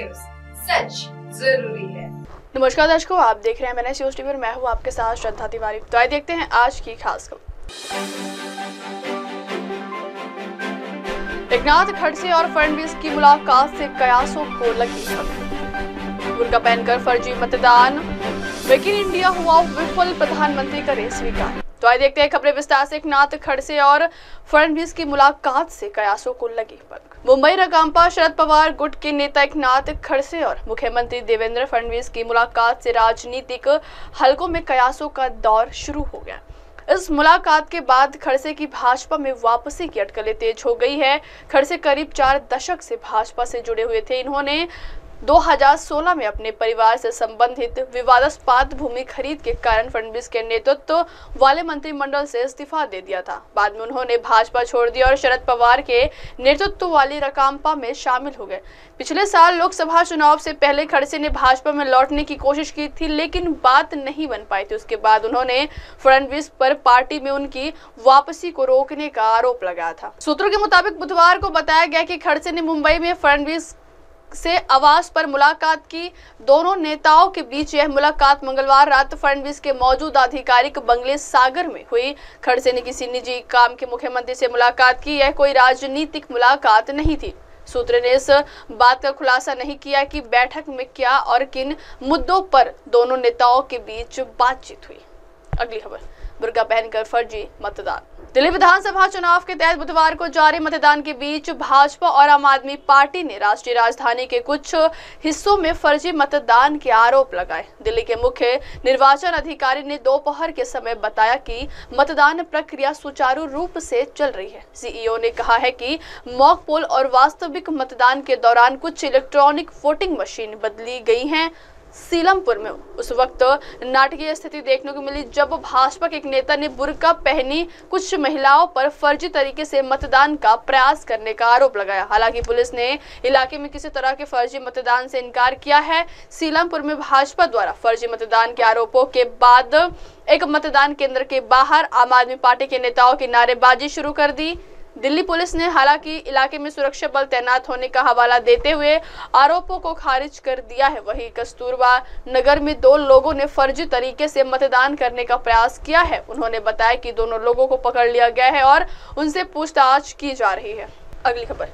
News, सच जरूरी है। नमस्कार दर्शकों, आप देख रहे हैं MNS न्यूज टीवी और मैं हूं आपके साथ श्रद्धा तिवारी। तो आइए देखते हैं आज की खास खबर। एकनाथ खड़से और फडणवीस की मुलाकात से कयासों को लगी खबर। बुर्का पहनकर फर्जी मतदान, मेक इन इंडिया हुआ विफल, प्रधानमंत्री करे स्वीकार। तो आइए देखते हैं खबरें विस्तार से। एकनाथ खड़से और फडणवीस की मुलाकात से कयासों को लगी पलक। मुंबई रकांपा शरद पवार गुट के नेता एकनाथ खड़से और मुख्यमंत्री देवेंद्र फडणवीस की मुलाकात से राजनीतिक हलकों में कयासों का दौर शुरू हो गया। इस मुलाकात के बाद खड़से की भाजपा में वापसी की अटकलें तेज हो गई है। खड़से करीब 4 दशक से भाजपा से जुड़े हुए थे। इन्होंने 2016 में अपने परिवार से संबंधित विवादास्पद भूमि खरीद के कारण फडणवीस के नेतृत्व वाले मंत्रिमंडल से इस्तीफा दे दिया था। बाद में उन्होंने भाजपा छोड़ दिया और शरद पवार के नेतृत्व वाली रकांपा में शामिल हो गए। पिछले साल लोकसभा चुनाव से पहले खड़से ने भाजपा में लौटने की कोशिश की थी, लेकिन बात नहीं बन पाई थी। उसके बाद उन्होंने फडणवीस पर पार्टी में उनकी वापसी को रोकने का आरोप लगाया था। सूत्रों के मुताबिक बुधवार को बताया गया कि खड़से ने मुंबई में फडणवीस से आवास पर मुलाकात की। दोनों नेताओं के बीच यह मुलाकात मंगलवार रात फडणवीस के मौजूदा आधिकारिक बंगले सागर में हुई। खड़से ने किसी निजी काम के मुख्यमंत्री से मुलाकात की। यह कोई राजनीतिक मुलाकात नहीं थी। सूत्र ने इस बात का खुलासा नहीं किया कि बैठक में क्या और किन मुद्दों पर दोनों नेताओं के बीच बातचीत हुई। अगली खबर, बुर्का पहनकर फर्जी मतदान। दिल्ली विधानसभा चुनाव के तहत बुधवार को जारी मतदान के बीच भाजपा और आम आदमी पार्टी ने राष्ट्रीय राजधानी के कुछ हिस्सों में फर्जी मतदान के आरोप लगाए। दिल्ली के मुख्य निर्वाचन अधिकारी ने दोपहर के समय बताया कि मतदान प्रक्रिया सुचारू रूप से चल रही है। सीईओ ने कहा है कि मॉक पोल और वास्तविक मतदान के दौरान कुछ इलेक्ट्रॉनिक वोटिंग मशीन बदली गई हैं। सीलमपुर में उस वक्त नाटकीय स्थिति देखने को मिली जब भाजपा के एक नेता ने बुर्का पहनी कुछ महिलाओं पर फर्जी तरीके से मतदान का प्रयास करने का आरोप लगाया। हालांकि पुलिस ने इलाके में किसी तरह के फर्जी मतदान से इनकार किया है। सीलमपुर में भाजपा द्वारा फर्जी मतदान के आरोपों के बाद एक मतदान केंद्र के बाहर आम आदमी पार्टी के नेताओं की नारेबाजी शुरू कर दी। दिल्ली पुलिस ने हालांकि इलाके में सुरक्षा बल तैनात होने का हवाला देते हुए आरोपों को खारिज कर दिया है। वहीं कस्तूरबा नगर में 2 लोगों ने फर्जी तरीके से मतदान करने का प्रयास किया है। उन्होंने बताया कि दोनों लोगों को पकड़ लिया गया है और उनसे पूछताछ की जा रही है। अगली खबर,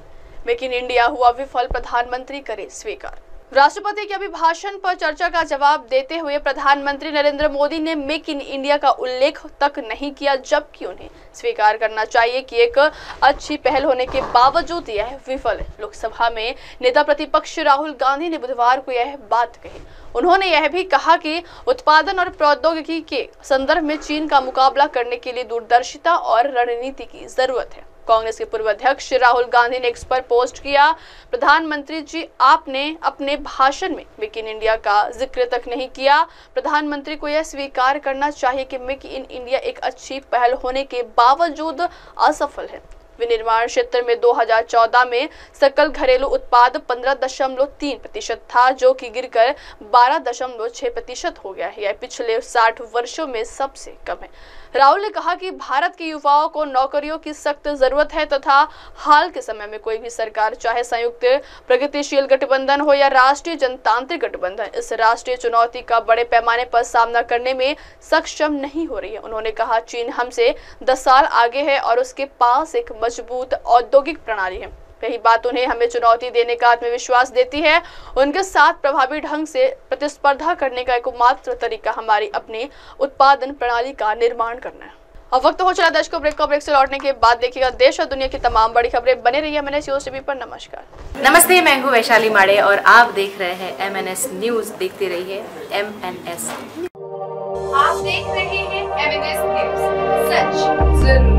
मेक इन इंडिया हुआ विफल, प्रधानमंत्री करे स्वीकार। राष्ट्रपति के अभिभाषण पर चर्चा का जवाब देते हुए प्रधानमंत्री नरेंद्र मोदी ने मेक इन इंडिया का उल्लेख तक नहीं किया, जबकि उन्हें स्वीकार करना चाहिए कि एक अच्छी पहल होने के बावजूद यह विफल है। लोकसभा में नेता प्रतिपक्ष राहुल गांधी ने बुधवार को यह बात कही। उन्होंने यह भी कहा कि उत्पादन और प्रौद्योगिकी के संदर्भ में चीन का मुकाबला करने के लिए दूरदर्शिता और रणनीति की जरूरत है। कांग्रेस के पूर्व अध्यक्ष राहुल गांधी ने एक्स पर पोस्ट किया, प्रधानमंत्री जी, आपने अपने भाषण में मेक इन इंडिया का जिक्र तक नहीं किया। प्रधानमंत्री को यह स्वीकार करना चाहिए कि मेक इन इंडिया एक अच्छी पहल होने के बावजूद असफल है। विनिर्माण क्षेत्र में 2014 में सकल घरेलू उत्पाद 15.3% था, जो कि गिरकर 12.6% हो गया है। यह पिछले 60 वर्षों में सबसे कम है। राहुल ने कहा कि भारत के युवाओं को नौकरियों की सख्त जरूरत है तथा हाल के समय में कोई भी सरकार, चाहे संयुक्त प्रगतिशील गठबंधन हो या राष्ट्रीय जनतांत्रिक गठबंधन, इस राष्ट्रीय चुनौती का बड़े पैमाने पर सामना करने में सक्षम नहीं हो रही है। उन्होंने कहा, चीन हमसे 10 साल आगे है और उसके पास एक मजबूत औद्योगिक प्रणाली है। यही बात उन्हें हमें चुनौती देने का आत्मविश्वास देती है। उनके साथ प्रभावी ढंग से प्रतिस्पर्धा करने का एकमात्र तरीका हमारी अपनी उत्पादन प्रणाली का निर्माण करना है। अब वक्त हो चला दर्शकों ब्रेक से लौटने के बाद देखिएगा देश और दुनिया की तमाम बड़ी खबरें। बने रहिए MNS न्यूज टीवी पर। नमस्कार। नमस्ते, मैं हूँ वैशाली माड़े और आप देख रहे हैं MNS न्यूज। देखते रहिए MNS। आप देख रहे हैं MNS न्यूज, सच जरूरी।